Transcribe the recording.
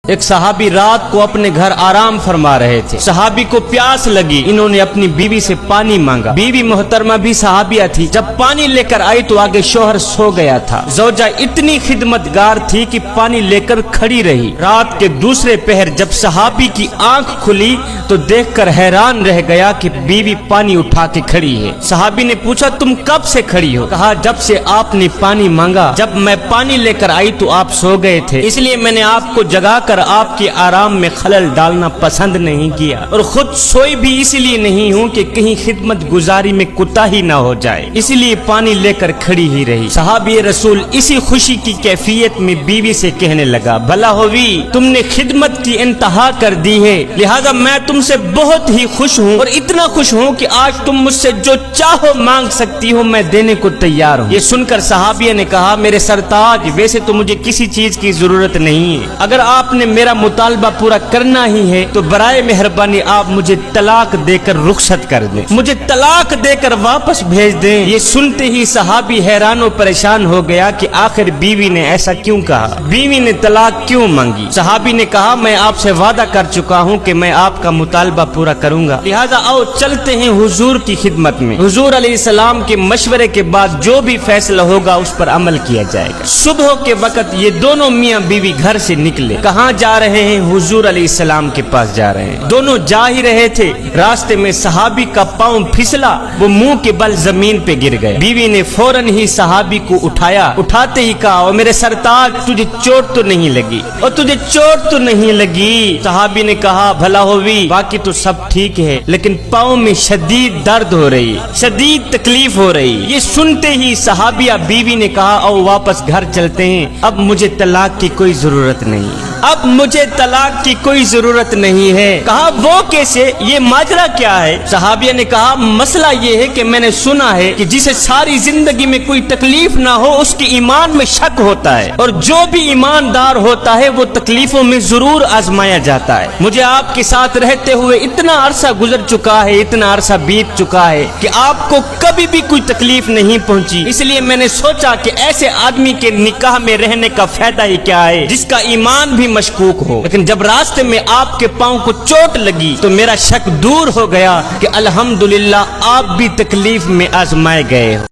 ایک صحابی رات کو اپنے گھر آرام فرما رہے تھے، صحابی کو پیاس لگی، انہوں نے اپنی بیوی سے پانی مانگا، بیوی محترمہ بھی صحابیہ تھی، جب پانی لے کر آئی تو آگے شوہر سو گیا تھا، زوجہ اتنی خدمتگار تھی کہ پانی لے کر کھڑی رہی، رات کے دوسرے پہر جب صحابی کی آنکھ کھلی تو دیکھ کر حیران رہ گیا کہ بیوی پانی اٹھا کے کھڑی ہے، صحابی نے پوچھا تم کب سے کھڑی ہو؟ کہا جب سے آپ نے پانی مانگا، جب میں پانی لے کر آئی تو آپ سو گئے تھے، اس لیے میں نے آپ کو جگا کر آپ کے آرام میں خلل ڈالنا پسند نہیں کیا، اور خود سوئی بھی اس لیے نہیں ہوں کہ کہیں خدمت گزاری میں کوتاہی نہ ہو جائے، اس لیے پانی لے کر کھڑی ہی رہی۔ صحابی رسول اسی خوشی کی کیفیت میں بیوی سے کہنے لگا بھلا ہووی تم نے خدمت کی انتہا کر دی ہے، لہذا میں تم سے بہت ہی خوش ہوں، اور اتنا خوش ہوں کہ آج تم مجھ سے جو چاہو مانگ سکتی ہو میں دینے کو تیار ہوں۔ یہ سن کر صحابیہ نے کہا میرے سرتاج ویسے تو مجھے کسی چیز کی ضرورت نہیں ہے، اگر آپ نے میرا مطالبہ پورا کرنا ہی ہے تو برائے مہربانی آپ مجھے طلاق دے کر رخصت کر دیں، مجھے طلاق دے کر واپس بھیج دیں۔ یہ سنتے ہی صحابی حیران و پریشان ہو گیا کہ آخر بیوی نے ایسا کیوں کہا، بیوی نے طلاق کیوں مانگی؟ صحابی نے کہا میں آپ سے وعدہ کر چکا ہوں کہ میں آپ کا مطالبہ پورا کروں گا، لہذا آؤ چلتے ہیں حضور کی خدمت میں، حضور علیہ السلام کے مشورے کے بعد جو بھی فیصلہ ہوگا اس پر عمل کیا جائے گا۔ صبح کے وقت یہ دونوں میاں بیوی گھر سے نکلے، کہاں جا رہے ہیں؟ حضور علیہ السلام کے پاس جا رہے ہیں، دونوں جا ہی رہے تھے، راستے میں صحابی کا پاؤں پھسلا، وہ منہ کے بل زمین پہ گر گئے، بیوی نے فوراً ہی صحابی کو اٹھایا، اٹھاتے ہی کہا او میرے سرتاج تجھے چوٹ تو نہیں لگی، اور تجھے چوٹ تو نہیں لگی؟ صحابی نے کہا بھلا ہووی باقی تو سب ٹھیک ہے لیکن پاؤں میں شدید درد ہو رہی، شدید تکلیف ہو رہی۔ یہ سنتے ہی صحابیہ بیوی نے کہا او واپس گھر چلتے ہیں، اب مجھے طلاق کی کوئی ضرورت نہیں، اب مجھے طلاق کی کوئی ضرورت نہیں ہے۔ کہا وہ کیسے، یہ ماجرا کیا ہے؟ صحابیہ نے کہا مسئلہ یہ ہے کہ میں نے سنا ہے کہ جسے ساری زندگی میں کوئی تکلیف نہ ہو اس کے ایمان میں شک ہوتا ہے، اور جو بھی ایماندار ہوتا ہے وہ تکلیفوں میں ضرور آزمایا جاتا ہے، مجھے آپ کے ساتھ رہتے ہوئے اتنا عرصہ گزر چکا ہے، اتنا عرصہ بیت چکا ہے کہ آپ کو کبھی بھی کوئی تکلیف نہیں پہنچی، اس لیے میں نے سوچا کہ ایسے آدمی کے نکاح میں رہنے کا فائدہ ہی کیا ہے جس کا ایمان بھی مشکوک ہو، لیکن جب راستے میں آپ کے پاؤں کو چوٹ لگی تو میرا شک دور ہو گیا کہ الحمدللہ آپ بھی تکلیف میں آزمائے گئے ہو۔